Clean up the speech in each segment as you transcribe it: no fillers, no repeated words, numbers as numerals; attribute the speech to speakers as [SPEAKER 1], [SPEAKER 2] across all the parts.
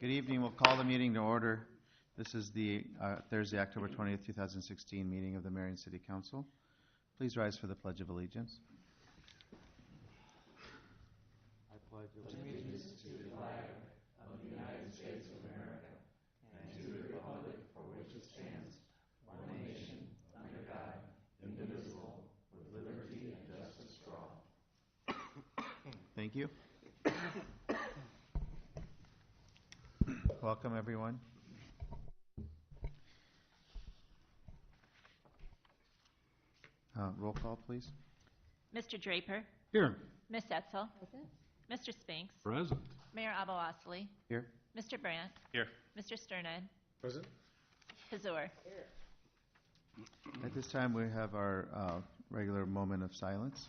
[SPEAKER 1] Good evening. We'll call the meeting to order. This is the Thursday, October 20th, 2016 meeting of the Marion City Council. Please rise for the Pledge of Allegiance. I pledge allegiance to the flag of the United States of America and to the republic for which it stands, one nation, under God, indivisible, with liberty and justice for all. Thank you. Welcome, everyone. Roll call, please.
[SPEAKER 2] Mr. Draper.
[SPEAKER 3] Here.
[SPEAKER 2] Ms. Etzel. Present. Mr. Spinks.
[SPEAKER 3] Present.
[SPEAKER 2] Mayor Abou-Osley.
[SPEAKER 1] Here.
[SPEAKER 2] Mr. Brandt.
[SPEAKER 3] Here.
[SPEAKER 2] Mr. Sternad.
[SPEAKER 3] Present.
[SPEAKER 2] Hazur.
[SPEAKER 4] Here.
[SPEAKER 1] At this time, we have our regular moment of silence.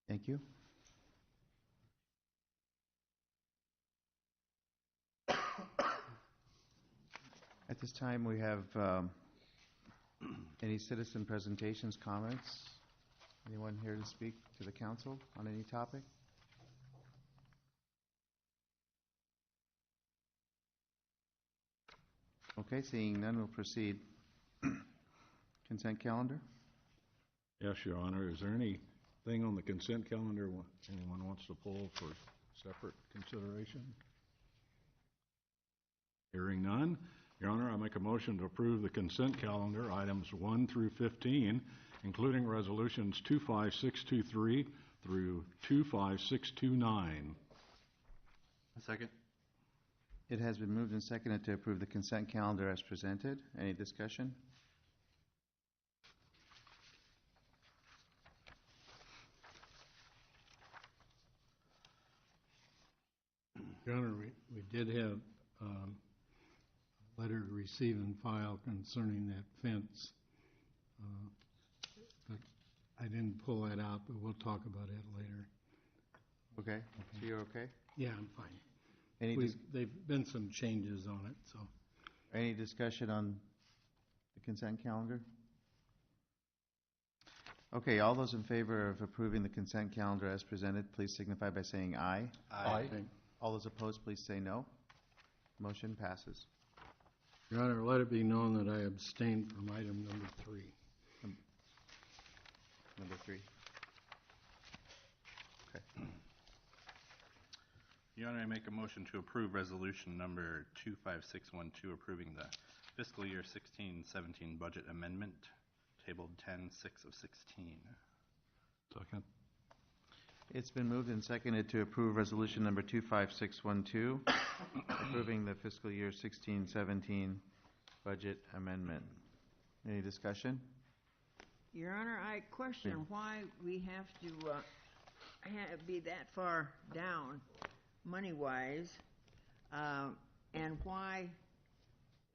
[SPEAKER 1] Thank you. At this time, we have any citizen presentations, comments? Anyone here to speak to the council on any topic? Okay, seeing none, we'll proceed. Consent calendar?
[SPEAKER 3] Yes, Your Honor. Is there anything on the consent calendar anyone wants to pull for separate consideration? Hearing none. Your Honor, I make a motion to approve the consent calendar, items 1 through 15, including resolutions 25623 through 25629.
[SPEAKER 5] A second.
[SPEAKER 1] It has been moved and seconded to approve the consent calendar as presented. Any discussion?
[SPEAKER 6] Your Honor, we did have a letter to receive and file concerning that fence, but I didn't pull that out, but we'll talk about it later.
[SPEAKER 1] Okay. So you're okay?
[SPEAKER 6] Yeah, I'm fine. They've been some changes on it, so.
[SPEAKER 1] Any discussion on the consent calendar? Okay, all those in favor of approving the consent calendar as presented, please signify by saying aye.
[SPEAKER 3] Aye.
[SPEAKER 1] All those opposed, please say no. Motion passes.
[SPEAKER 6] Your Honor, let it be known that I abstained from item number 3.
[SPEAKER 1] Number 3. Okay.
[SPEAKER 5] Your Honor, I make a motion to approve resolution number 25612, approving the fiscal year 16-17 budget amendment, tabled 10-6 of 16.
[SPEAKER 3] Second.
[SPEAKER 1] It's been moved and seconded to approve resolution number 25612, approving the fiscal year 16-17 budget amendment. Any discussion?
[SPEAKER 4] Your Honor, I question why we have to be that far down money-wise, and why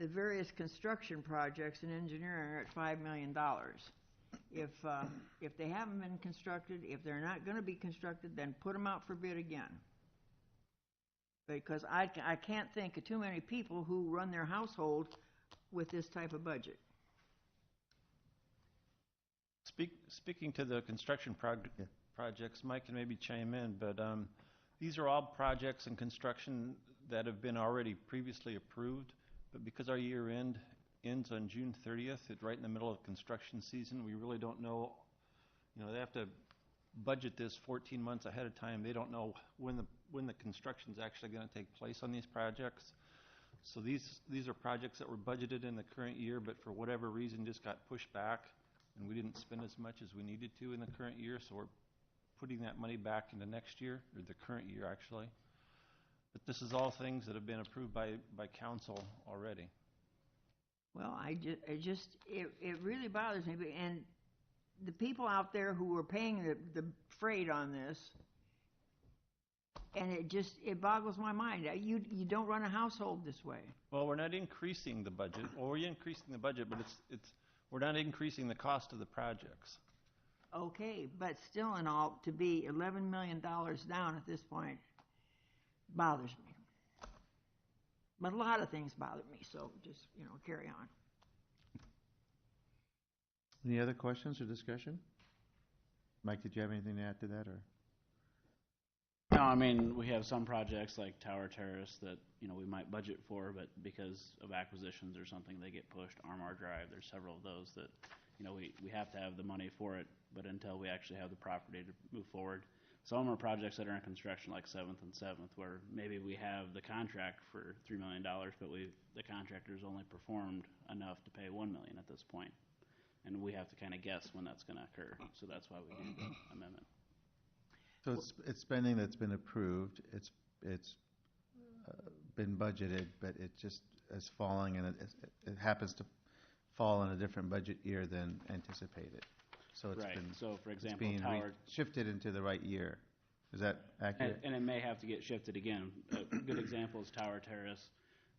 [SPEAKER 4] the various construction projects and engineering are at $5 million. If they haven't been constructed, if they're not going to be constructed, then put them out for bid again. Because I can't think of too many people who run their household with this type of budget.
[SPEAKER 7] Speaking to the construction projects, Mike can maybe chime in, but these are all projects and construction that have been already previously approved, but because our year ends on June 30th, right in the middle of construction season, we really don't know, they have to budget this 14 months ahead of time. They don't know when the construction is actually going to take place on these projects. So these are projects that were budgeted in the current year, but for whatever reason just got pushed back, and we didn't spend as much as we needed to in the current year, so we're putting that money back into next year, or the current year actually. But this is all things that have been approved by council already.
[SPEAKER 4] Well, it really bothers me, and the people out there who are paying the freight on this, and it boggles my mind. You don't run a household this way.
[SPEAKER 7] Well, we're not increasing the budget, or we're increasing the budget, but we're not increasing the cost of the projects.
[SPEAKER 4] Okay, but still in all, to be $11 million down at this point bothers me. But a lot of things bother me, so just, carry on.
[SPEAKER 1] Any other questions or discussion? Mike, did you have anything to add to that, or?
[SPEAKER 8] No, I mean, we have some projects like Tower Terrace that, we might budget for, but because of acquisitions or something, they get pushed. Armor Drive, there's several of those that, we have to have the money for it, but until we actually have the property to move forward. Some of them are projects that are in construction, like 7th and 7th, where maybe we have the contract for $3 million, but the contractor's only performed enough to pay $1 million at this point. And we have to kind of guess when that's going to occur. So that's why we need the amendment.
[SPEAKER 1] So it's spending that's been approved, it's been budgeted, but it just is falling, and it happens to fall in a different budget year than anticipated. So it's
[SPEAKER 8] Right.
[SPEAKER 1] been,
[SPEAKER 8] So, for
[SPEAKER 1] it's
[SPEAKER 8] example,
[SPEAKER 1] being
[SPEAKER 8] Tower,
[SPEAKER 1] shifted into the right year. Is that accurate?
[SPEAKER 8] and it may have to get shifted again. A good example is Tower Terrace.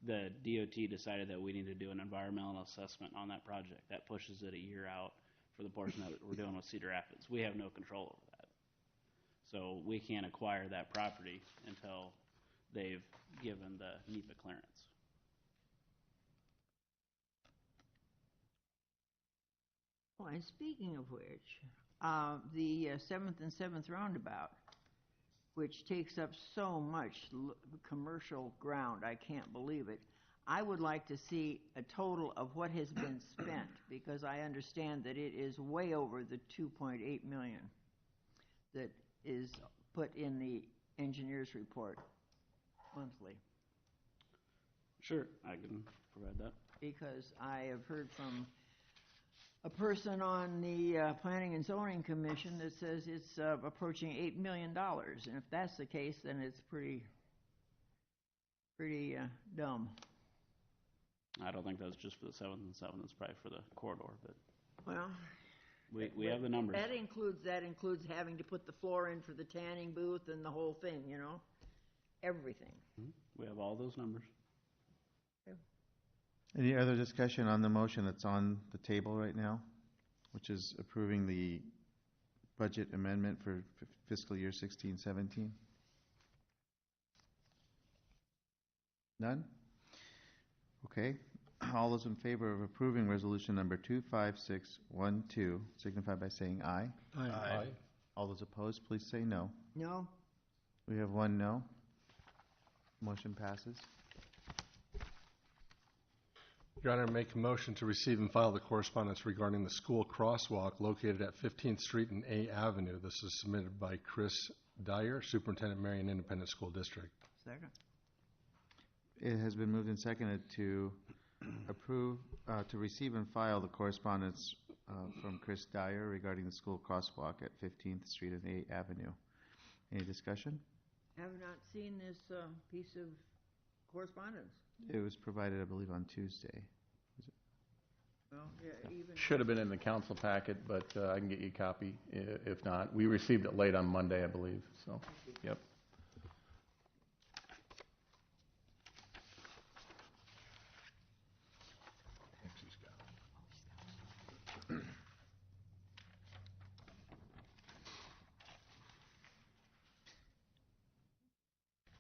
[SPEAKER 8] The DOT decided that we need to do an environmental assessment on that project. That pushes it a year out for the portion that we're doing with Cedar Rapids. We have no control over that. So we can't acquire that property until they've given the NEPA clearance.
[SPEAKER 4] Well, and speaking of which, the 7th and 7th roundabout, which takes up so much commercial ground, I can't believe it. I would like to see a total of what has been spent, because I understand that it is way over the $2.8 million that is put in the engineer's report monthly.
[SPEAKER 8] Sure, I can provide that.
[SPEAKER 4] Because I have heard from a person on the Planning and Zoning Commission that says it's approaching $8 million. And if that's the case, then it's pretty dumb.
[SPEAKER 8] I don't think that's just for the 7th and 7th. It's probably for the corridor, but
[SPEAKER 4] Well,
[SPEAKER 8] we have the numbers.
[SPEAKER 4] that includes having to put the floor in for the tanning booth and the whole thing, everything.
[SPEAKER 8] We have all those numbers.
[SPEAKER 1] Any other discussion on the motion that's on the table right now, which is approving the budget amendment for fiscal year 16-17? None? Okay. All those in favor of approving resolution number 25612 signify by saying aye.
[SPEAKER 6] Aye.
[SPEAKER 1] All those opposed, please say no.
[SPEAKER 4] No?
[SPEAKER 1] We have one no. Motion passes.
[SPEAKER 9] Your Honor, I make a motion to receive and file the correspondence regarding the school crosswalk located at 15th Street and A Avenue. This is submitted by Chris Dyer, Superintendent, Marion Independent School District.
[SPEAKER 4] Second.
[SPEAKER 1] It has been moved and seconded to approve, to receive and file the correspondence from Chris Dyer regarding the school crosswalk at 15th Street and A Avenue. Any discussion?
[SPEAKER 4] Have not seen this piece of correspondence.
[SPEAKER 1] It was provided, I believe, on Tuesday.
[SPEAKER 4] Well, yeah, even.
[SPEAKER 10] Should have been in the council packet, but I can get you a copy if not. We received it late on Monday, I believe, so, yep.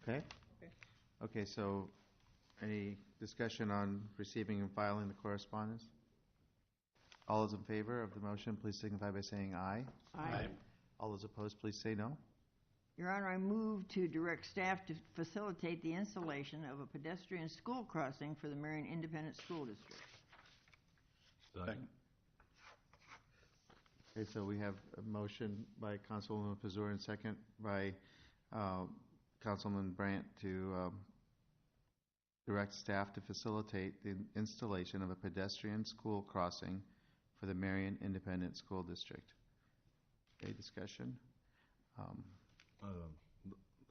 [SPEAKER 1] Okay? Okay, so any discussion on receiving and filing the correspondence? All those in favor of the motion, please signify by saying aye.
[SPEAKER 4] Aye.
[SPEAKER 1] All those opposed, please say no.
[SPEAKER 4] Your Honor, I move to direct staff to facilitate the installation of a pedestrian school crossing for the Marion Independent School District.
[SPEAKER 3] Second.
[SPEAKER 1] Okay, so we have a motion by Councilwoman Pazur and second by Councilman Brandt to direct staff to facilitate the installation of a pedestrian school crossing for the Marion Independent School District. Okay, discussion?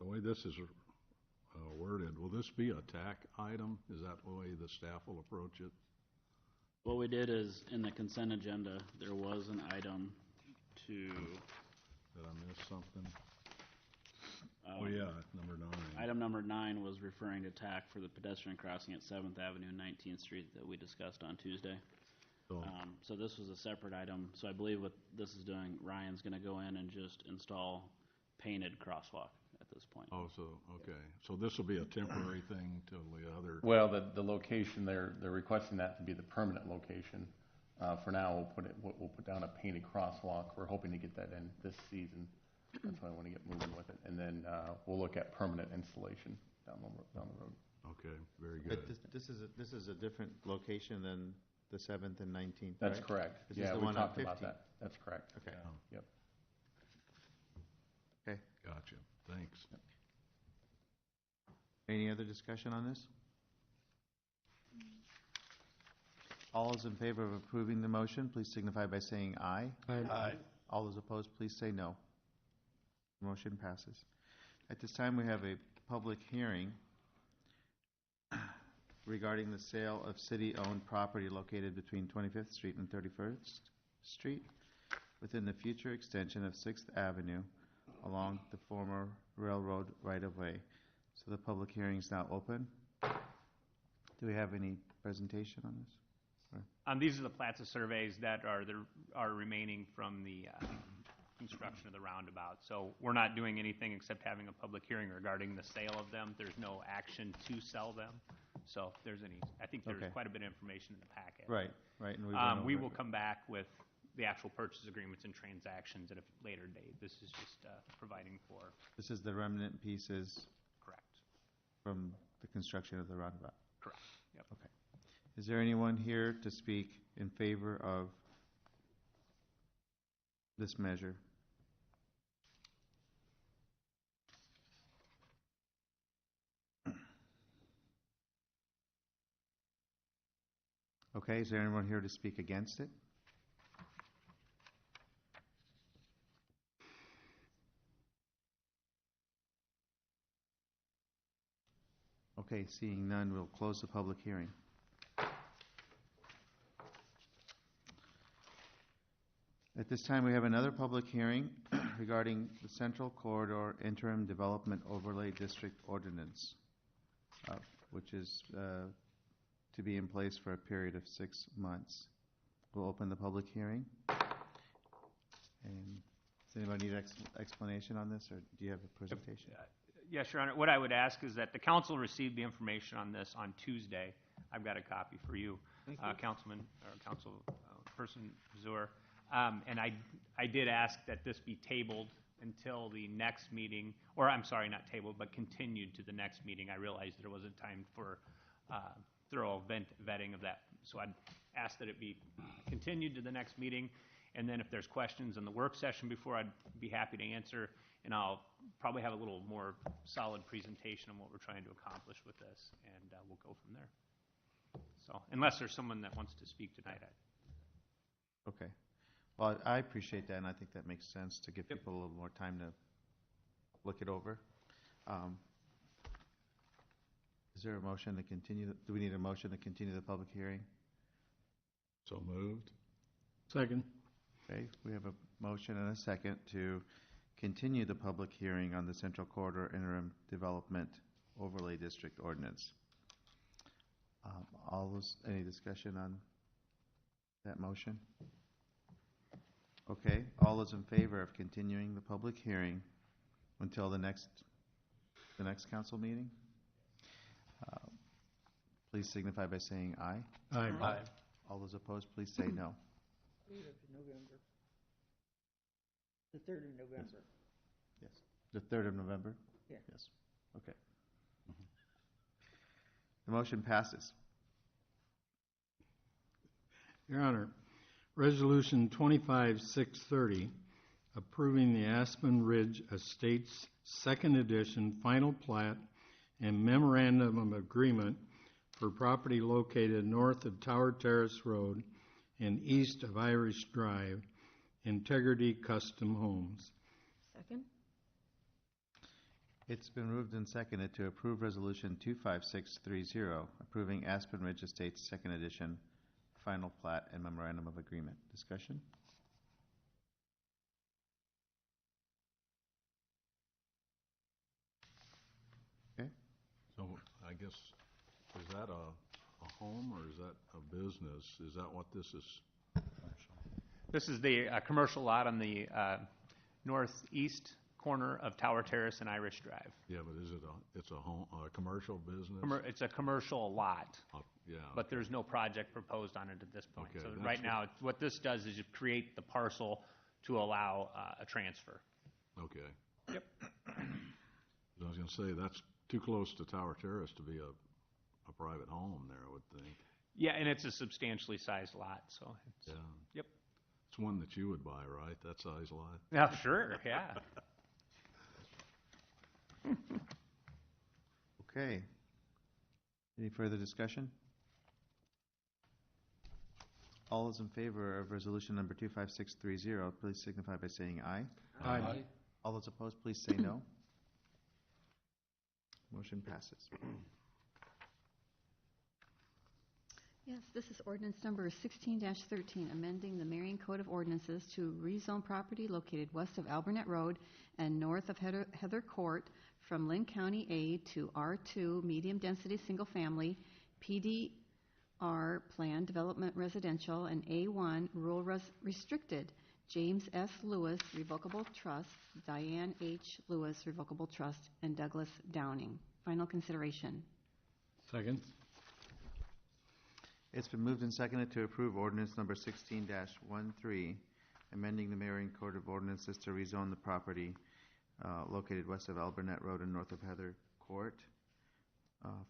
[SPEAKER 3] The way this is worded, will this be a TAC item? Is that the way the staff will approach it?
[SPEAKER 8] What we did is, in the consent agenda, there was an item to,
[SPEAKER 3] Did I miss something?
[SPEAKER 8] um,
[SPEAKER 3] Oh, yeah, number 9.
[SPEAKER 8] item number 9 was referring to TAC for the pedestrian crossing at 7th Avenue and 19th Street that we discussed on Tuesday.
[SPEAKER 3] So,
[SPEAKER 8] So this was a separate item. So I believe what this is doing, Ryan's gonna go in and just install painted crosswalk at this point.
[SPEAKER 3] oh, so, okay. So this will be a temporary thing till the other,
[SPEAKER 10] Well, the location, they're requesting that to be the permanent location. For now, we'll put down a painted crosswalk. We're hoping to get that in this season. That's why I want to get moving with it. And then we'll look at permanent installation down the road.
[SPEAKER 3] okay, very good.
[SPEAKER 1] But this is a different location than the 7th and 19th,
[SPEAKER 10] That's
[SPEAKER 1] right?
[SPEAKER 10] correct.
[SPEAKER 1] This is
[SPEAKER 10] Yeah,
[SPEAKER 1] the
[SPEAKER 10] we
[SPEAKER 1] one on
[SPEAKER 10] talked about
[SPEAKER 1] 15th.
[SPEAKER 10] that. That's correct.
[SPEAKER 1] Okay.
[SPEAKER 3] Yeah,
[SPEAKER 10] Yep.
[SPEAKER 1] Okay.
[SPEAKER 3] gotcha, thanks.
[SPEAKER 1] Any other discussion on this? All those in favor of approving the motion, please signify by saying aye.
[SPEAKER 6] Aye.
[SPEAKER 1] All those opposed, please say no. Motion passes. At this time, we have a public hearing regarding the sale of city-owned property located between 25th Street and 31st Street within the future extension of 6th Avenue along the former railroad right-of-way. So the public hearing is now open. Do we have any presentation on this?
[SPEAKER 11] These are the plats of surveys that are remaining from the construction of the roundabout. So we're not doing anything except having a public hearing regarding the sale of them. There's no action to sell them. So if there's any, I think there's
[SPEAKER 1] Okay.
[SPEAKER 11] quite a bit of information in the packet.
[SPEAKER 1] Right. And
[SPEAKER 11] We will come back with the actual purchase agreements and transactions at a later date. This is just providing for.
[SPEAKER 1] This is the remnant pieces
[SPEAKER 11] Correct.
[SPEAKER 1] from the construction of the roundabout.
[SPEAKER 11] Correct. Yep.
[SPEAKER 1] Okay. Is there anyone here to speak in favor of this measure? Okay, is there anyone here to speak against it? Okay, seeing none, we'll close the public hearing. At this time, we have another public hearing regarding the Central Corridor Interim Development Overlay District Ordinance, which is to be in place for a period of 6 months. We'll open the public hearing. And does anybody need explanation on this, or do you have a presentation?
[SPEAKER 11] Yes, Your Honor. What I would ask is that the council received the information on this on Tuesday. I've got a copy for you, Councilman, or Councilperson Zur. And I did ask that this be tabled until the next meeting, or I'm sorry, not tabled, but continued to the next meeting. I realized there wasn't time for thorough vetting of that. So I'd ask that it be continued to the next meeting. And then if there's questions in the work session before, I'd be happy to answer. And I'll probably have a little more solid presentation on what we're trying to accomplish with this. And we'll go from there. So unless there's someone that wants to speak tonight.
[SPEAKER 1] Okay. Well, I appreciate that, and I think that makes sense to give people a little more time to look it over. Is there a motion to continue? Do we need a motion to continue the public hearing?
[SPEAKER 3] So moved?
[SPEAKER 6] Second.
[SPEAKER 1] Okay, we have a motion and a second to continue the public hearing on the Central Corridor Interim Development Overlay District Ordinance. Any discussion on that motion? Okay, all those in favor of continuing the public hearing until the next council meeting? Please signify by saying aye.
[SPEAKER 6] Aye.
[SPEAKER 1] All those opposed, please say no.
[SPEAKER 4] November. The 3rd of November.
[SPEAKER 1] Yes. The 3rd of November?
[SPEAKER 4] Yeah.
[SPEAKER 1] Yes. Okay. The motion passes.
[SPEAKER 6] Your Honor, Resolution 25-630, approving the Aspen Ridge Estates Second Edition Final Plat and Memorandum of Agreement for property located north of Tower Terrace Road and east of Irish Drive, Integrity Custom Homes.
[SPEAKER 4] Second?
[SPEAKER 1] It's been moved and seconded to approve Resolution 25630, approving Aspen Ridge Estates Second Edition final plat, and memorandum of agreement. Discussion? Okay.
[SPEAKER 3] So I guess, is that a home or is that a business? Is that what this is?
[SPEAKER 11] This is the commercial lot on the northeast corner of Tower Terrace and Irish Drive.
[SPEAKER 3] Yeah, but is it it's a home, a commercial business?
[SPEAKER 11] It's a commercial lot,
[SPEAKER 3] Yeah.
[SPEAKER 11] but there's no project proposed on it at this point.
[SPEAKER 3] Okay,
[SPEAKER 11] So
[SPEAKER 3] that's
[SPEAKER 11] right now, what this does is you create the parcel to allow a transfer.
[SPEAKER 3] Okay.
[SPEAKER 11] Yep.
[SPEAKER 3] I was gonna say, that's too close to Tower Terrace to be a private home there, I would think.
[SPEAKER 11] Yeah, and it's a substantially sized lot, so.
[SPEAKER 3] Yeah.
[SPEAKER 11] Yep.
[SPEAKER 3] It's one that you would buy, right? That size lot?
[SPEAKER 11] Yeah, sure, yeah.
[SPEAKER 1] Okay. Any further discussion? All those in favor of resolution number 25630, please signify by saying aye.
[SPEAKER 6] Aye.
[SPEAKER 1] All those opposed, please say no. Motion passes.
[SPEAKER 12] Yes, this is ordinance number 16-13, amending the Marion Code of Ordinances to rezone property located west of Albernet Road and north of Heather Court from Lynn County A to R2 Medium Density Single Family, PDR Planned Development Residential, and A1 Rural Restricted, James S. Lewis Revocable Trust, Diane H. Lewis Revocable Trust, and Douglas Downing. Final consideration.
[SPEAKER 6] Second.
[SPEAKER 1] It's been moved and seconded to approve ordinance number 16-13, amending the Marion Code of Ordinances to rezone the property located west of Albernet Road and north of Heather Court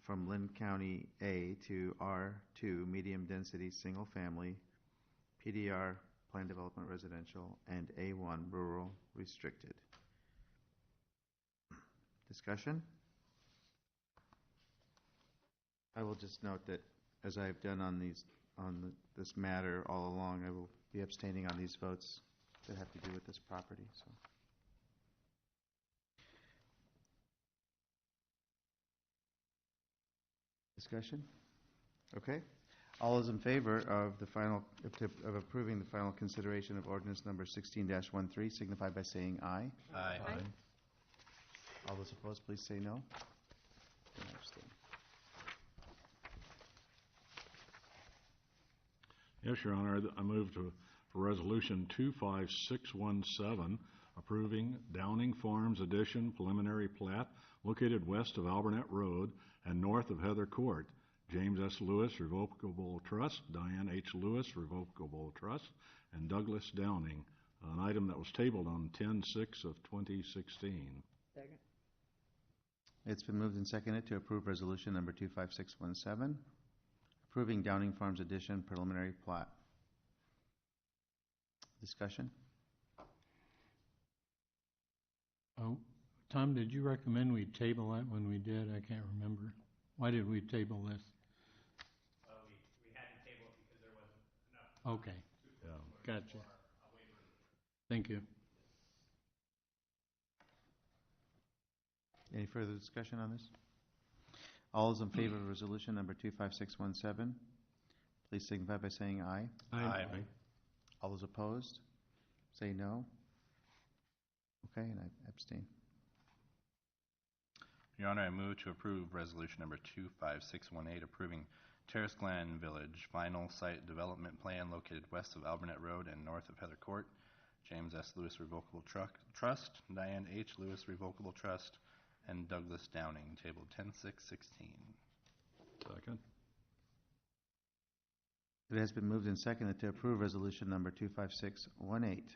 [SPEAKER 1] from Lynn County A to R2 Medium Density Single Family, PDR Planned Development Residential, and A1 Rural Restricted. Discussion? I will just note that, as I have done on this matter all along, I will be abstaining on these votes that have to do with this property. So, discussion? Okay. All those in favor of the final of approving the final consideration of ordinance number 16-13 signify by saying aye.
[SPEAKER 5] Aye.
[SPEAKER 1] All those opposed, please say no. And I abstain.
[SPEAKER 3] Yes, Your Honor, I move for resolution 25617, approving Downing Farms Addition preliminary plat located west of Albernet Road and north of Heather Court. James S. Lewis Revocable Trust, Diane H. Lewis Revocable Trust, and Douglas Downing, an item that was tabled on 10/6 of 2016.
[SPEAKER 4] Second.
[SPEAKER 1] It's been moved and seconded to approve resolution number 25617, approving Downing Farms Addition preliminary plat. Discussion?
[SPEAKER 6] Oh, Tom, did you recommend we table that when we did? I can't remember. Why did we table this?
[SPEAKER 11] We had to table it because there wasn't enough.
[SPEAKER 6] Okay,
[SPEAKER 3] Yeah.
[SPEAKER 6] gotcha. Thank you.
[SPEAKER 1] Any further discussion on this? All those in favor of resolution number 25617, please signify by saying aye.
[SPEAKER 5] Aye.
[SPEAKER 1] All those opposed, say no. Okay, and I abstain.
[SPEAKER 5] Your Honor, I move to approve resolution number 25618, approving Terrace Glen Village final site development plan located west of Albernet Road and north of Heather Court. James S. Lewis Revocable Trust, Diane H. Lewis Revocable Trust, and Douglas Downing, tabled 10/6/16.
[SPEAKER 3] Second.
[SPEAKER 1] It has been moved and seconded to approve resolution number 25618,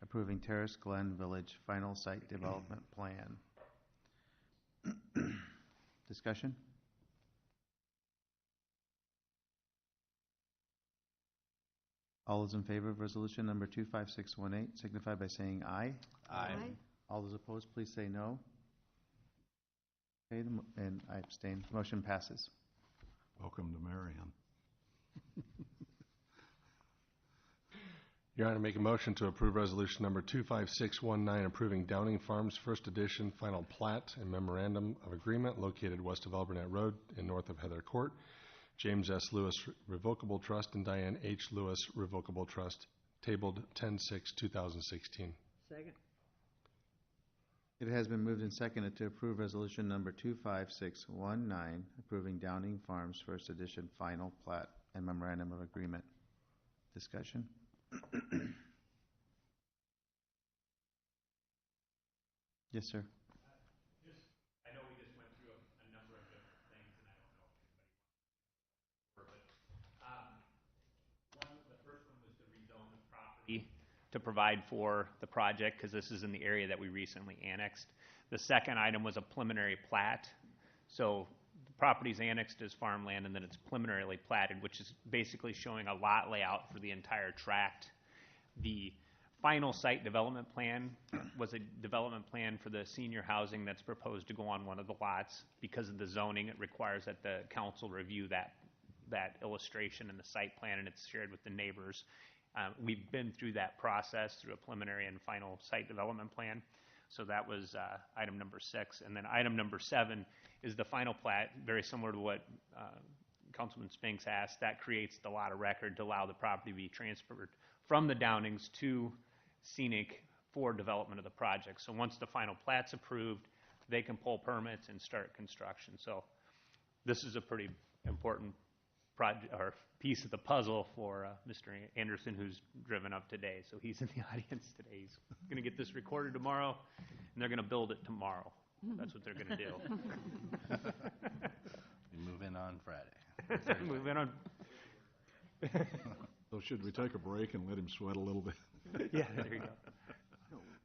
[SPEAKER 1] approving Terrace Glen Village final site development plan. Discussion? All those in favor of resolution number 25618 signify by saying aye.
[SPEAKER 5] Aye.
[SPEAKER 1] All those opposed, please say no. Okay, and I abstain. Motion passes.
[SPEAKER 3] Welcome to Marion.
[SPEAKER 9] Your Honor, make a motion to approve resolution number 25619, approving Downing Farms First Edition final plat and memorandum of agreement located west of Albernet Road and north of Heather Court. James S. Lewis Revocable Trust and Diane H. Lewis Revocable Trust, tabled 10/6/2016.
[SPEAKER 4] Second.
[SPEAKER 1] It has been moved and seconded to approve resolution number 25619, approving Downing Farms First Edition final plat and memorandum of agreement. Discussion? Yes, sir.
[SPEAKER 11] I know we just went through a number of different things, and I don't know if anybody wants to, the first one was to rezone the property to provide for the project, because this is in the area that we recently annexed. The second item was a preliminary plat. So the property's annexed as farmland, and then it's preliminarily platted, which is basically showing a lot layout for the entire tract. The final site development plan was a development plan for the senior housing that's proposed to go on one of the lots. Because of the zoning, it requires that the council review that illustration in the site plan, and it's shared with the neighbors. We've been through that process through a preliminary and final site development plan. So that was item number 6. And then item number 7 is the final plat, very similar to what Councilman Spinks asked. That creates the lot of record to allow the property to be transferred from the Downings to Scenic for development of the project. So once the final plat's approved, they can pull permits and start construction. So this is a pretty important project or piece of the puzzle for Mr. Anderson, who's driven up today. So he's in the audience today. He's going to get this recorded tomorrow, and they're going to build it tomorrow. That's what they're going to do.
[SPEAKER 5] We move in on Friday.
[SPEAKER 11] Move in on.
[SPEAKER 3] So should we take a break and let him sweat a little bit?
[SPEAKER 11] Yeah, there you go.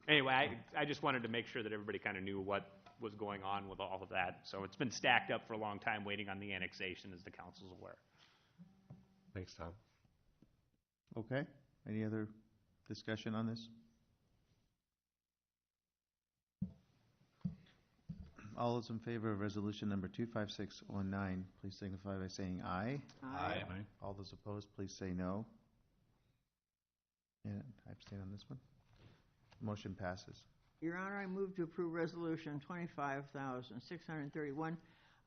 [SPEAKER 11] Anyway, I just wanted to make sure that everybody kind of knew what was going on with all of that. So it's been stacked up for a long time waiting on the annexation, as the council's aware.
[SPEAKER 9] Thanks, Tom.
[SPEAKER 1] Okay. Any other discussion on this? All those in favor of resolution number 25619, please signify by saying aye.
[SPEAKER 3] Aye.
[SPEAKER 1] All those opposed, please say no. And I abstain on this one. Motion passes.
[SPEAKER 4] Your Honor, I move to approve resolution 25,631,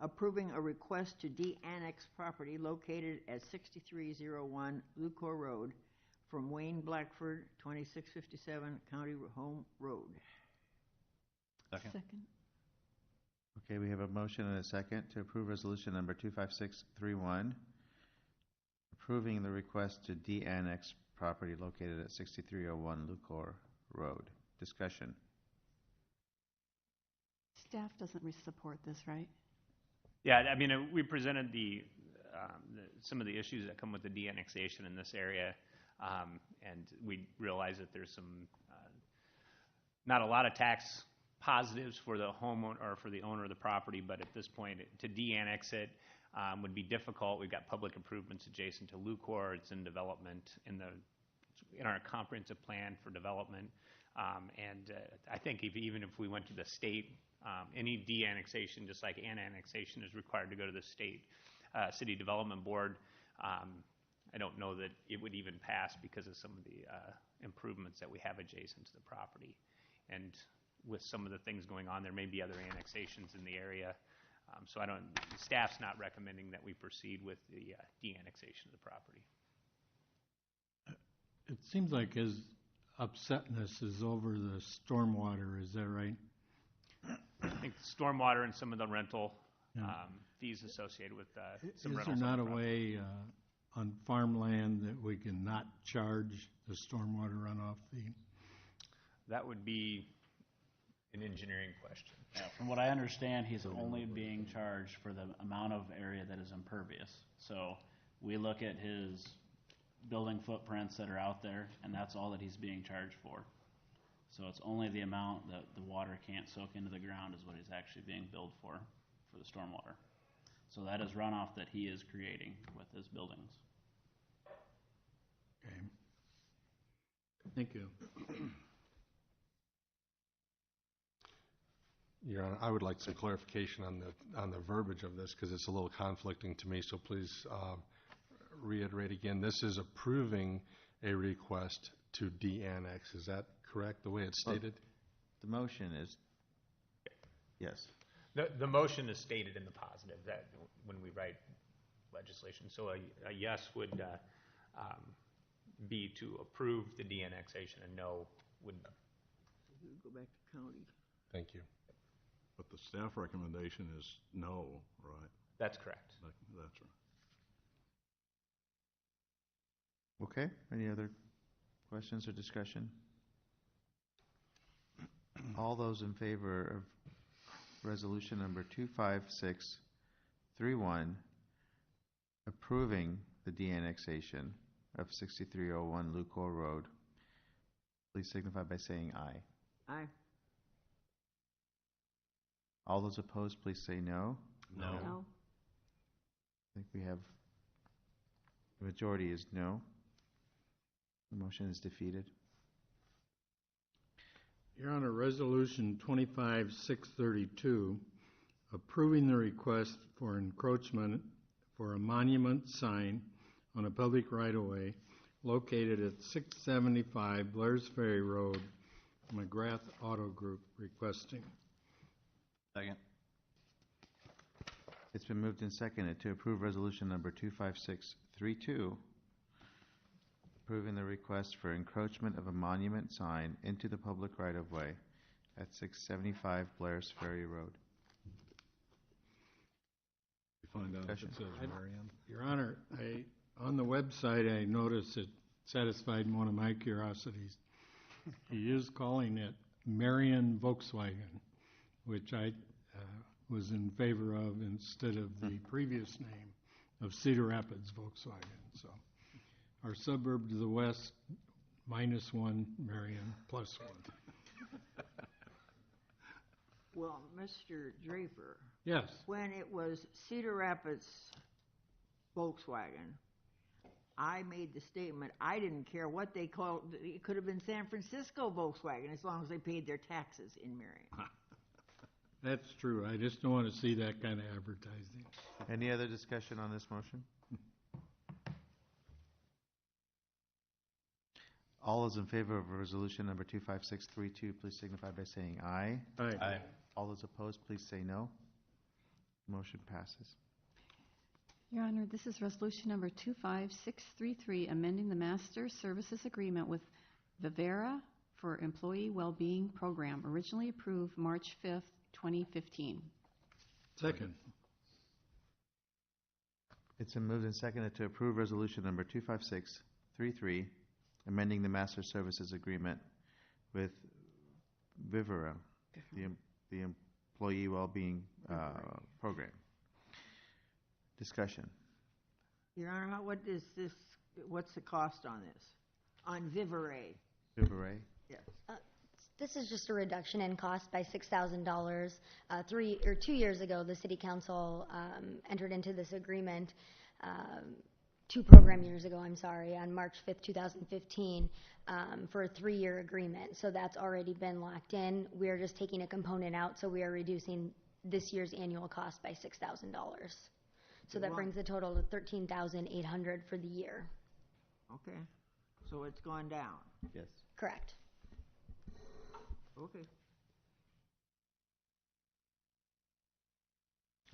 [SPEAKER 4] approving a request to de-annex property located at 6301 Lucor Road from Wayne Blackford, 2657 County Home Road.
[SPEAKER 5] Second.
[SPEAKER 1] Okay, we have a motion and a second to approve resolution number 25631, approving the request to de-annex property located at 6301 Lucor Road. Discussion.
[SPEAKER 12] Staff doesn't support this, right?
[SPEAKER 11] Yeah, I mean, we presented some of the issues that come with the de-annexation in this area, and we realize that there's some not a lot of tax positives for the homeowner or for the owner of the property, but at this point, to de-annex it would be difficult. We've got public improvements adjacent to Lucor. It's in development in our comprehensive plan for development, and I think even if we went to the state, any de-annexation, just like an annexation, is required to go to the state city development board. I don't know that it would even pass because of some of the improvements that we have adjacent to the property. And with some of the things going on, there may be other annexations in the area. So the staff's not recommending that we proceed with the de-annexation of the property.
[SPEAKER 6] It seems like his upsetness is over the stormwater, is that right?
[SPEAKER 11] I think stormwater and some of the rental fees associated with some rentals.
[SPEAKER 6] Is there not a way on farmland that we can not charge the stormwater runoff fee?
[SPEAKER 11] That would be an engineering question.
[SPEAKER 8] Yeah, from what I understand, he's only being charged for the amount of area that is impervious. So we look at his building footprints that are out there, and that's all that he's being charged for. So it's only the amount that the water can't soak into the ground is what he's actually being billed for the stormwater. So that is runoff that he is creating with his buildings.
[SPEAKER 6] Okay. Thank you.
[SPEAKER 9] Your Honor, I would like some clarification on the verbiage of this because it's a little conflicting to me, so please reiterate again. This is approving a request to de-annex. Is that correct, the way it's stated?
[SPEAKER 1] The motion is, yes.
[SPEAKER 11] The motion is stated in the positive, that when we write legislation. So a yes would be to approve the de-annexation, and no would.
[SPEAKER 4] Go back to county.
[SPEAKER 9] Thank you.
[SPEAKER 3] But the staff recommendation is no, right?
[SPEAKER 11] That's correct.
[SPEAKER 3] That's right.
[SPEAKER 1] Okay, any other questions or discussion? All those in favor of resolution number 25631, approving the de-annexation of 6301 Lucor Road, please signify by saying aye.
[SPEAKER 4] Aye.
[SPEAKER 1] All those opposed, please say no.
[SPEAKER 5] No.
[SPEAKER 12] No.
[SPEAKER 1] I think we have, the majority is no. The motion is defeated.
[SPEAKER 6] Your Honor, Resolution 25632, approving the request for encroachment for a monument sign on a public right-of-way located at 675 Blair's Ferry Road, McGrath Auto Group requesting.
[SPEAKER 5] Second.
[SPEAKER 1] It's been moved and seconded to approve resolution number 25632, approving the request for encroachment of a monument sign into the public right-of-way at 675 Blair's Ferry Road.
[SPEAKER 3] You find out if it says Marion?
[SPEAKER 6] Your Honor, on the website I noticed it satisfied one of my curiosities. He is calling it Marion Volkswagen, which I was in favor of instead of the previous name of Cedar Rapids Volkswagen. So our suburb to the west, -1, Marion, +1.
[SPEAKER 4] Well, Mr. Draper,
[SPEAKER 6] Yes.
[SPEAKER 4] when it was Cedar Rapids Volkswagen, I made the statement, I didn't care what they called, it could have been San Francisco Volkswagen as long as they paid their taxes in Marion.
[SPEAKER 6] That's true. I just don't want to see that kind of advertising.
[SPEAKER 1] Any other discussion on this motion? All those in favor of resolution number 25632, please signify by saying aye.
[SPEAKER 6] Aye.
[SPEAKER 5] Aye.
[SPEAKER 1] All those opposed, please say no. Motion passes.
[SPEAKER 12] Your Honor, this is resolution number 25633, amending the master services agreement with Vivera for Employee Wellbeing Program, originally approved March 5th, 2015.
[SPEAKER 6] Second.
[SPEAKER 1] It's been moved and seconded to approve resolution number 25633, amending the master services agreement with Vivera, the Employee Wellbeing Program. Discussion.
[SPEAKER 4] Your Honor, what's the cost on this? On Vivere?
[SPEAKER 1] Vivere?
[SPEAKER 4] Yes.
[SPEAKER 13] This is just a reduction in cost by $6,000. 2 years ago, the City Council entered into this agreement, 2 program years ago, on March 5th, 2015, for a 3-year agreement. So that's already been locked in. We are just taking a component out, so we are reducing this year's annual cost by $6,000. So that brings the total to $13,800 for the year.
[SPEAKER 4] Okay. So it's gone down?
[SPEAKER 1] Yes.
[SPEAKER 13] Correct.
[SPEAKER 4] Okay.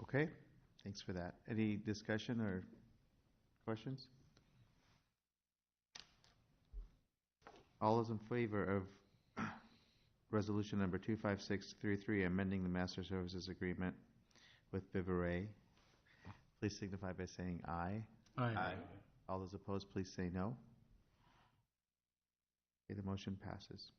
[SPEAKER 1] Okay, thanks for that. Any discussion or questions? All those in favor of resolution number 25633, amending the master services agreement with Vivere, please signify by saying aye.
[SPEAKER 6] Aye.
[SPEAKER 1] All those opposed, please say no. Okay, the motion passes.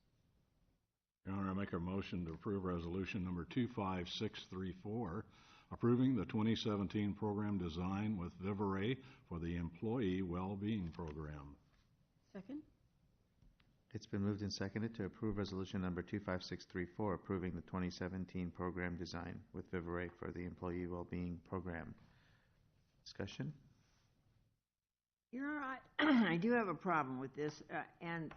[SPEAKER 3] Your Honor, I make a motion to approve resolution number 25634, approving the 2017 program design with Vivere for the Employee Wellbeing Program.
[SPEAKER 12] Second.
[SPEAKER 1] It's been moved and seconded to approve resolution number 25634, approving the 2017 program design with Vivere for the Employee Wellbeing Program. Discussion?
[SPEAKER 4] You're right. I do have a problem with this, and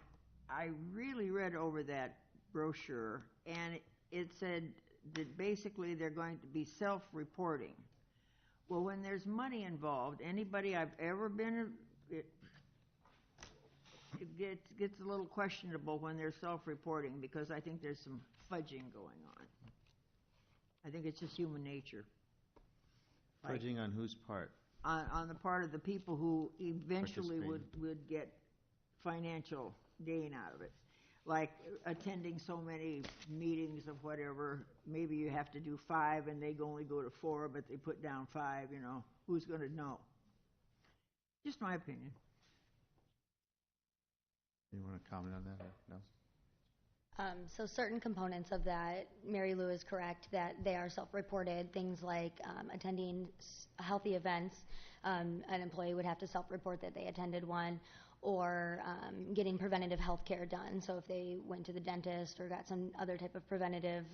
[SPEAKER 4] I really read over that brochure, and it said that basically they're going to be self-reporting. Well, when there's money involved, anybody I've ever been, it gets a little questionable when they're self-reporting, because I think there's some fudging going on. I think it's just human nature.
[SPEAKER 1] Fudging on whose part?
[SPEAKER 4] on the part of the people who eventually would get financial gain out of it. Like attending so many meetings of whatever, maybe you have to do 5 and they only go to 4, but they put down 5, who's going to know? Just my opinion.
[SPEAKER 1] You want to comment on that? Or no?
[SPEAKER 13] So certain components of that, Mary Lou is correct that they are self-reported. Things like attending healthy events, an employee would have to self-report that they attended one, or getting preventative health care done. So if they went to the dentist or got some other type of preventative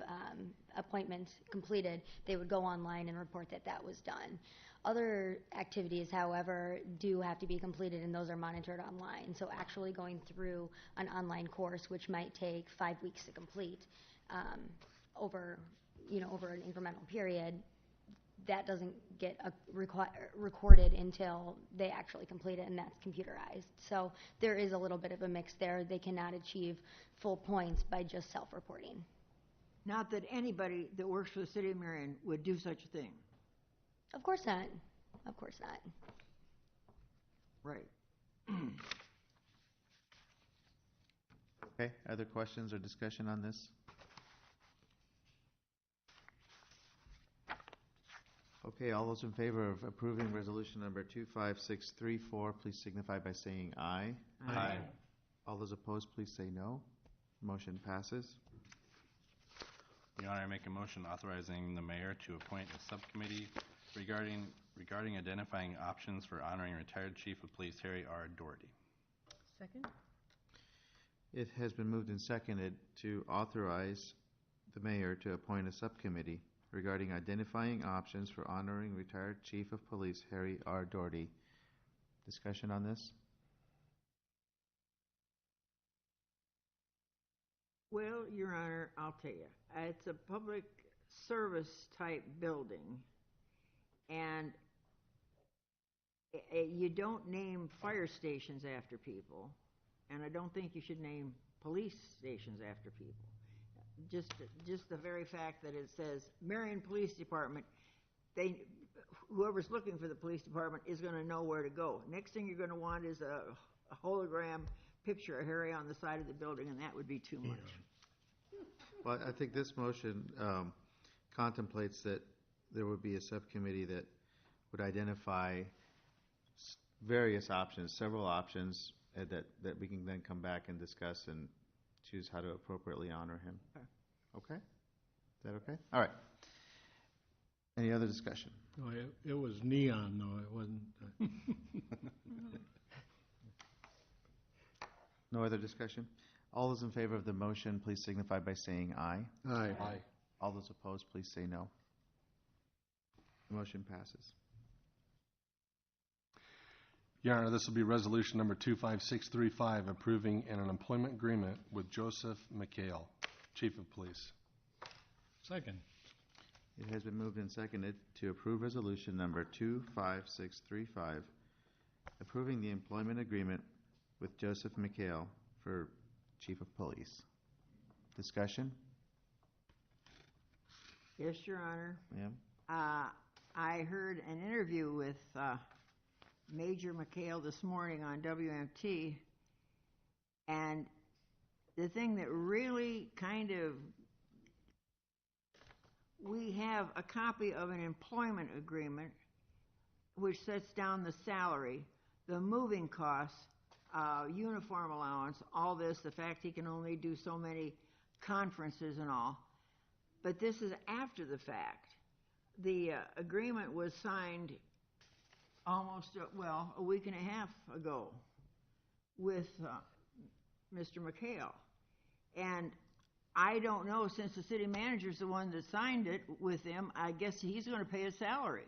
[SPEAKER 13] appointment completed, they would go online and report that that was done. Other activities, however, do have to be completed, and those are monitored online. So actually going through an online course, which might take 5 weeks to complete, over an incremental period, that doesn't get recorded until they actually complete it, and that's computerized. So there is a little bit of a mix there. They cannot achieve full points by just self-reporting.
[SPEAKER 4] Not that anybody that works for the city of Marion would do such a thing.
[SPEAKER 13] Of course not. Of course not.
[SPEAKER 4] Right.
[SPEAKER 1] Okay, other questions or discussion on this? Okay, all those in favor of approving resolution number 25634, please signify by saying aye.
[SPEAKER 11] Aye.
[SPEAKER 1] All those opposed, please say no. Motion passes.
[SPEAKER 5] Your Honor, I make a motion authorizing the mayor to appoint a subcommittee regarding identifying options for honoring retired Chief of Police Harry R. Doherty.
[SPEAKER 12] Second?
[SPEAKER 1] It has been moved and seconded to authorize the mayor to appoint a subcommittee regarding identifying options for honoring retired Chief of Police Harry R. Doherty. Discussion on this?
[SPEAKER 4] Well, Your Honor, I'll tell you, it's a public service type building, and you don't name fire stations after people, and I don't think you should name police stations after people. Just the very fact that it says Marion Police Department, whoever's looking for the police department is going to know where to go. Next thing you're going to want is a hologram picture of Harry on the side of the building, and that would be too much.
[SPEAKER 1] Well, I think this motion contemplates that there would be a subcommittee that would identify various options, several options that we can then come back and discuss and choose how to appropriately honor him. Okay? Is that okay? All right. Any other discussion?
[SPEAKER 6] No, it was neon, though. It wasn't.
[SPEAKER 1] No other discussion? All those in favor of the motion, please signify by saying aye.
[SPEAKER 6] Aye.
[SPEAKER 9] Aye.
[SPEAKER 1] All those opposed, please say no. The motion passes.
[SPEAKER 9] Your Honor, this will be resolution number 25635, approving an employment agreement with Joseph McHale, Chief of Police.
[SPEAKER 6] Second.
[SPEAKER 1] It has been moved and seconded to approve resolution number 25635, approving the employment agreement with Joseph McHale for Chief of Police. Discussion?
[SPEAKER 4] Yes, Your Honor.
[SPEAKER 1] Ma'am?
[SPEAKER 4] I heard an interview with Major McHale this morning on WMT, and the thing that really we have a copy of an employment agreement which sets down the salary, the moving costs, uniform allowance, all this, the fact he can only do so many conferences and all. But this is after the fact. The agreement was signed almost, a week and a half ago with Mr. McHale. And I don't know, since the city manager's the one that signed it with him, I guess he's going to pay his salary.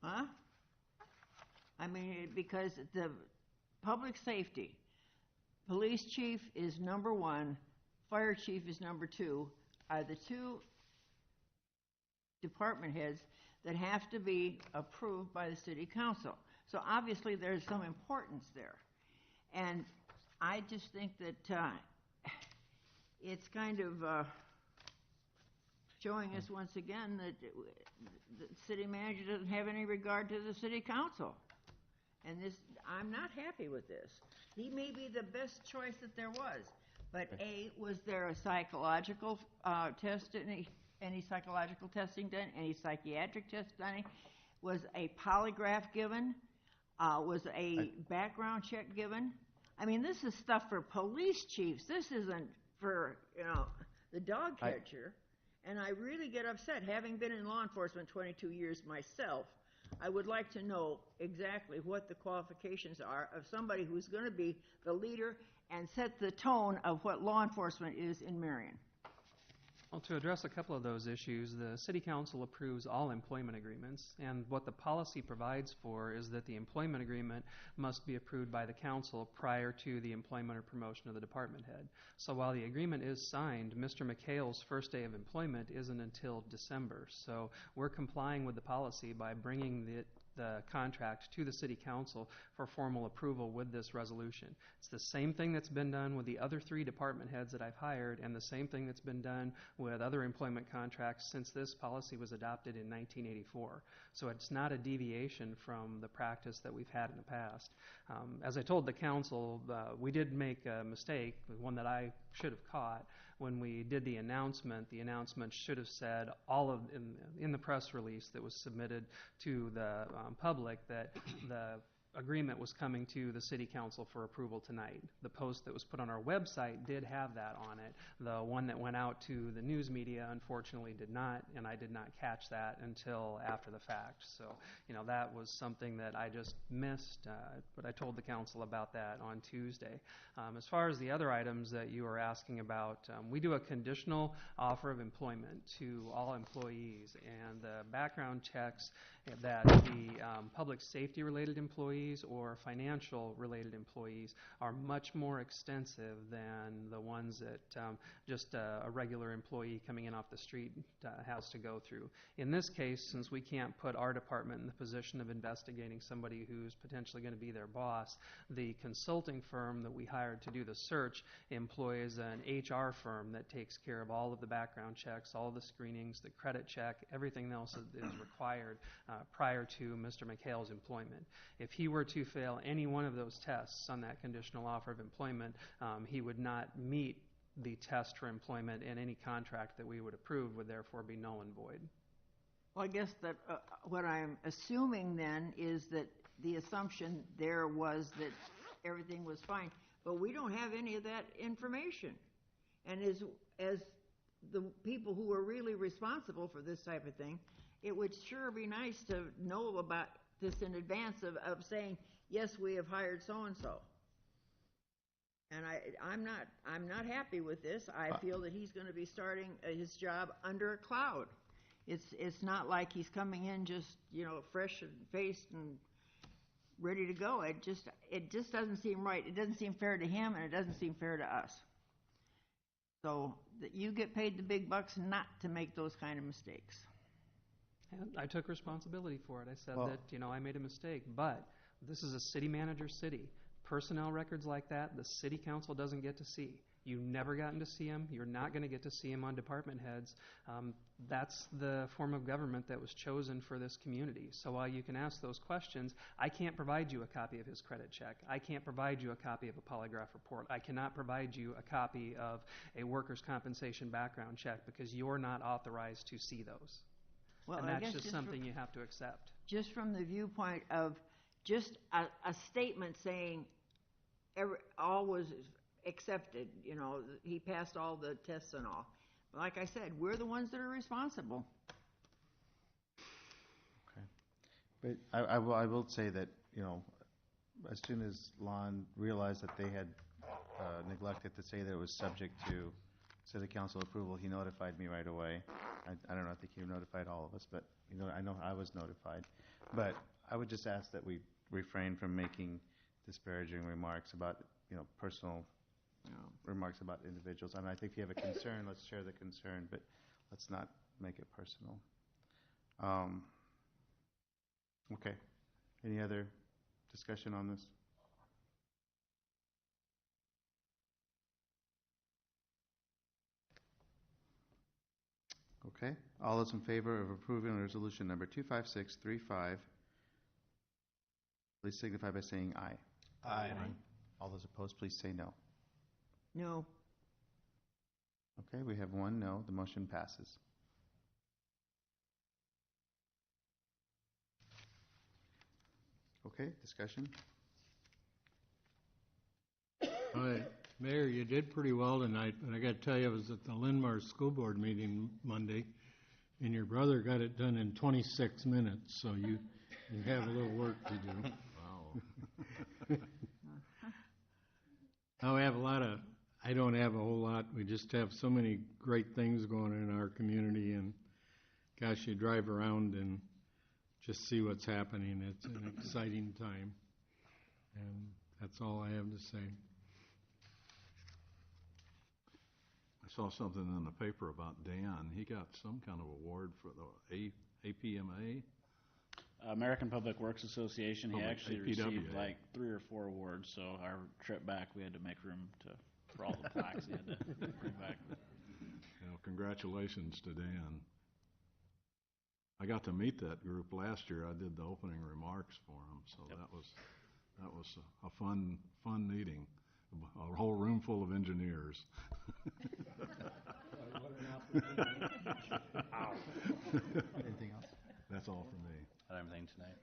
[SPEAKER 4] Huh? I mean, because the public safety, police chief is number 1, fire chief is number 2, are the 2 department heads that have to be approved by the city council. So obviously there's some importance there. And I just think that it's kind of showing us once again that the city manager doesn't have any regard to the city council. And this, I'm not happy with this. He may be the best choice that there was, but A, was there a psychological test, any psychological testing done, any psychiatric test done? Was a polygraph given? Was a background check given? I mean, this is stuff for police chiefs. This isn't for, the dog catcher. And I really get upset. Having been in law enforcement 22 years myself, I would like to know exactly what the qualifications are of somebody who's going to be the leader and set the tone of what law enforcement is in Marion.
[SPEAKER 14] Well, to address a couple of those issues, the City Council approves all employment agreements, and what the policy provides for is that the employment agreement must be approved by the Council prior to the employment or promotion of the department head. So while the agreement is signed, Mr. McHale's first day of employment isn't until December. So we're complying with the policy by bringing the contract to the City Council for formal approval with this resolution. It's the same thing that's been done with the other 3 department heads that I've hired, and the same thing that's been done with other employment contracts since this policy was adopted in 1984. So it's not a deviation from the practice that we've had in the past. As I told the council, we did make a mistake, one that I should have caught. When we did the announcement should have said all of, in the press release that was submitted to the public, that the agreement was coming to the City Council for approval tonight. The post that was put on our website did have that on it. The one that went out to the news media unfortunately did not, and I did not catch that until after the fact. So, that was something that I just missed, but I told the council about that on Tuesday. As far as the other items that you were asking about, we do a conditional offer of employment to all employees, and the background checks that the public safety related employees or financial related employees are much more extensive than the ones that just a regular employee coming in off the street has to go through. In this case, since we can't put our department in the position of investigating somebody who's potentially going to be their boss, the consulting firm that we hired to do the search employs an HR firm that takes care of all of the background checks, all the screenings, the credit check, everything else that is required prior to Mr. McHale's employment. If he were to fail any one of those tests on that conditional offer of employment, he would not meet the test for employment, and any contract that we would approve would therefore be null and void.
[SPEAKER 4] Well, I guess that what I'm assuming then is that the assumption there was that everything was fine, but we don't have any of that information. And as the people who are really responsible for this type of thing, it would sure be nice to know about this in advance of saying, yes, we have hired so-and-so. And I'm not happy with this. I feel that he's going to be starting his job under a cloud. It's not like he's coming in just, fresh faced and ready to go. It just doesn't seem right. It doesn't seem fair to him, and it doesn't seem fair to us. So that you get paid the big bucks not to make those kind of mistakes.
[SPEAKER 14] And I took responsibility for it. I said that, I made a mistake, but this is a city manager city. Personnel records like that, the City Council doesn't get to see. You've never gotten to see them. You're not going to get to see them on department heads. That's the form of government that was chosen for this community. So while you can ask those questions, I can't provide you a copy of his credit check. I can't provide you a copy of a polygraph report. I cannot provide you a copy of a workers' compensation background check because you're not authorized to see those. Well, and that's just something you have to accept.
[SPEAKER 4] Just from the viewpoint of just a statement saying all was accepted, he passed all the tests and all. Like I said, we're the ones that are responsible.
[SPEAKER 1] Okay. But I will say that, as soon as Lon realized that they had neglected to say that it was subject to City Council approval, he notified me right away. I don't know, I think he notified all of us, but I know I was notified. But I would just ask that we refrain from making disparaging remarks about, personal remarks about individuals. I mean, I think if you have a concern, let's share the concern, but let's not make it personal. Okay. Any other discussion on this? Okay. All those in favor of approving resolution number 25635, please signify by saying aye.
[SPEAKER 5] Aye.
[SPEAKER 1] All those opposed, please say no.
[SPEAKER 4] No.
[SPEAKER 1] Okay, we have one no. The motion passes. Okay, discussion?
[SPEAKER 6] All right, Mayor, you did pretty well tonight, but I got to tell you, I was at the Linmar School Board meeting Monday, and your brother got it done in 26 minutes, so you have a little work to do.
[SPEAKER 3] Wow.
[SPEAKER 6] Now, I don't have a whole lot. We just have so many great things going on in our community, and gosh, you drive around and just see what's happening. It's an exciting time, and that's all I have to say.
[SPEAKER 3] I saw something in the paper about Dan. He got some kind of award for the APMA.
[SPEAKER 8] American Public Works Association, he
[SPEAKER 3] Oh,
[SPEAKER 8] actually
[SPEAKER 3] APWA.
[SPEAKER 8] received like 3 or 4 awards, so our trip back, we had to make room for all the plaques he had to bring back.
[SPEAKER 3] Congratulations to Dan. I got to meet that group last year. I did the opening remarks for them, so
[SPEAKER 8] Yep.
[SPEAKER 3] that was a fun meeting. A whole room full of engineers.
[SPEAKER 1] Anything else?
[SPEAKER 3] That's all for me.
[SPEAKER 5] Not everything tonight.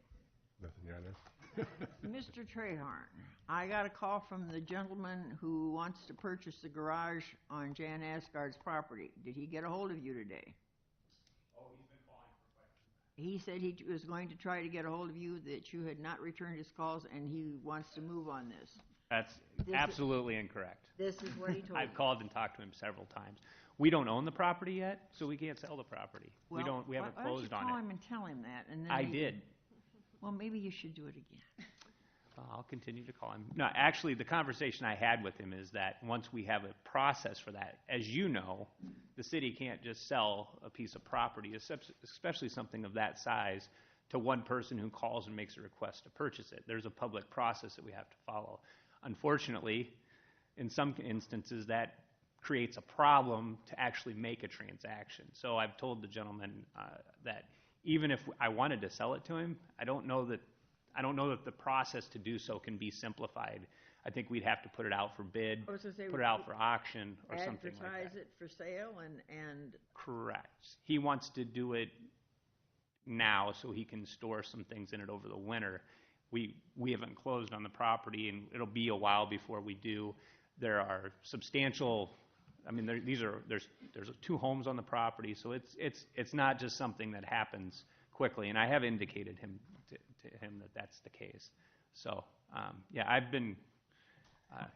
[SPEAKER 9] Nothing, Your Honor.
[SPEAKER 4] Mr. Trahorn, I got a call from the gentleman who wants to purchase the garage on Jan Asgard's property. Did he get a hold of you today?
[SPEAKER 11] Oh, he's been calling for questions.
[SPEAKER 4] He said he was going to try to get a hold of you, that you had not returned his calls, and he wants to move on this.
[SPEAKER 11] That's
[SPEAKER 4] This
[SPEAKER 11] absolutely incorrect.
[SPEAKER 4] This is what he told me.
[SPEAKER 11] I've called and talked to him several times. We don't own the property yet, so we can't sell the property. We haven't
[SPEAKER 4] why
[SPEAKER 11] closed
[SPEAKER 4] don't
[SPEAKER 11] on
[SPEAKER 4] you call
[SPEAKER 11] it.
[SPEAKER 4] him and tell him that, and then
[SPEAKER 11] I
[SPEAKER 4] he-
[SPEAKER 11] did.
[SPEAKER 4] Well, maybe you should do it again.
[SPEAKER 11] I'll continue to call him. No, actually, the conversation I had with him is that once we have a process for that, as you know, the city can't just sell a piece of property, especially something of that size, to one person who calls and makes a request to purchase it. There's a public process that we have to follow. Unfortunately, in some instances, that creates a problem to actually make a transaction. So I've told the gentleman that even if I wanted to sell it to him, I don't know that the process to do so can be simplified. I think we'd have to put it out for bid,
[SPEAKER 4] I was gonna say,
[SPEAKER 11] put it out for auction, or something like that.
[SPEAKER 4] advertise it for sale and
[SPEAKER 11] Correct. He wants to do it now so he can store some things in it over the winter. We haven't closed on the property, and it'll be a while before we do. There are substantial, I mean, there's 2 homes on the property, so it's not just something that happens quickly, and I have indicated to him that that's the case. So, yeah, I've been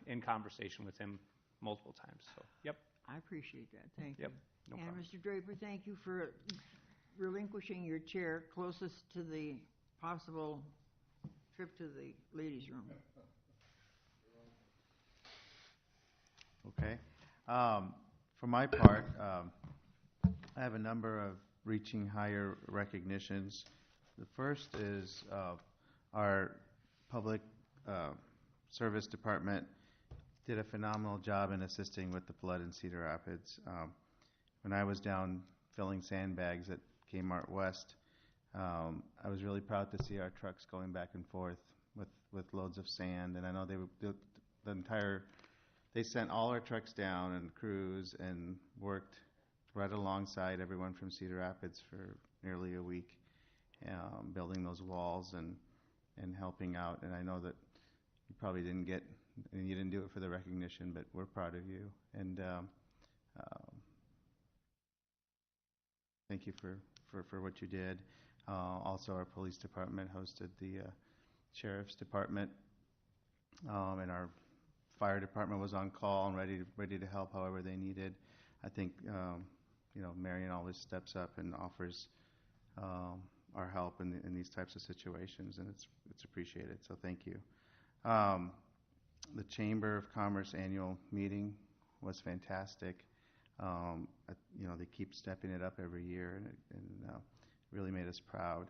[SPEAKER 11] in conversation with him multiple times, so, yep.
[SPEAKER 4] I appreciate that. Thank
[SPEAKER 11] Yep,
[SPEAKER 4] you.
[SPEAKER 11] no
[SPEAKER 4] And
[SPEAKER 11] problem.
[SPEAKER 4] Mr. Draper, thank you for relinquishing your chair closest to the possible trip to the ladies' room.
[SPEAKER 1] Okay. For my part, I have a number of reaching higher recognitions. The first is our public service department did a phenomenal job in assisting with the flood in Cedar Rapids. When I was down filling sandbags at Kmart West, I was really proud to see our trucks going back and forth with loads of sand, and I know they sent all our trucks down and crews and worked right alongside everyone from Cedar Rapids for nearly a week, building those walls and helping out. And I know that you probably didn't do it for the recognition, but we're proud of you. And thank you for what you did. Also, our police department hosted the sheriff's department, and our fire department was on call and ready to help however they needed. I think Marion always steps up and offers our help in these types of situations, and it's appreciated. So thank you. The Chamber of Commerce annual meeting was fantastic. They keep stepping it up every year, and really made us proud.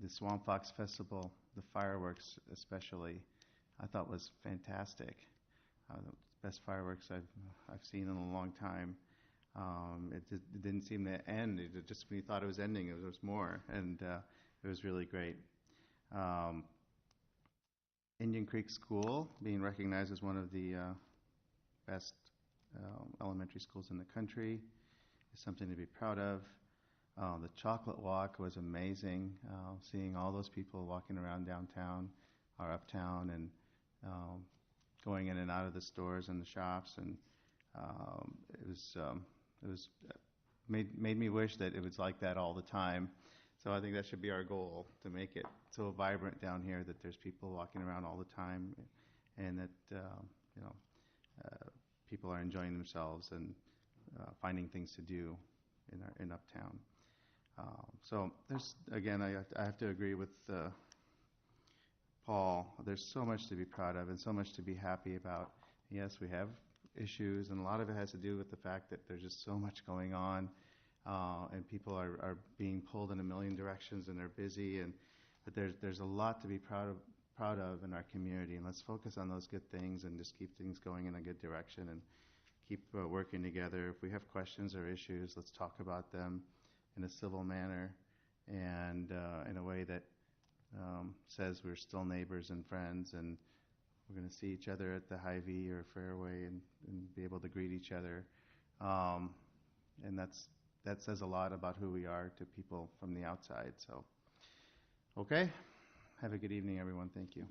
[SPEAKER 1] The Swamp Fox Festival, the fireworks especially, I thought was fantastic. The best fireworks I've seen in a long time.
[SPEAKER 5] It didn't seem to end. It just, when you thought it was ending, there was more, and it was really great. Indian Creek School being recognized as one of the best elementary schools in the country is something to be proud of. The chocolate walk was amazing, seeing all those people walking around downtown or uptown and going in and out of the stores and the shops, and it was made me wish that it was like that all the time. So I think that should be our goal, to make it so vibrant down here that there's people walking around all the time, and that people are enjoying themselves and finding things to do in uptown. So there's, again, I have to agree with Paul. There's so much to be proud of and so much to be happy about. Yes, we have issues, and a lot of it has to do with the fact that there's just so much going on, and people are being pulled in a million directions, and they're busy, but there's a lot to be proud of in our community, and let's focus on those good things and just keep things going in a good direction and keep working together. If we have questions or issues, let's talk about them in a civil manner and in a way that says we're still neighbors and friends, and we're going to see each other at the Hy-Vee or Fairway and be able to greet each other. And that says a lot about who we are to people from the outside. So, okay. Have a good evening, everyone. Thank you.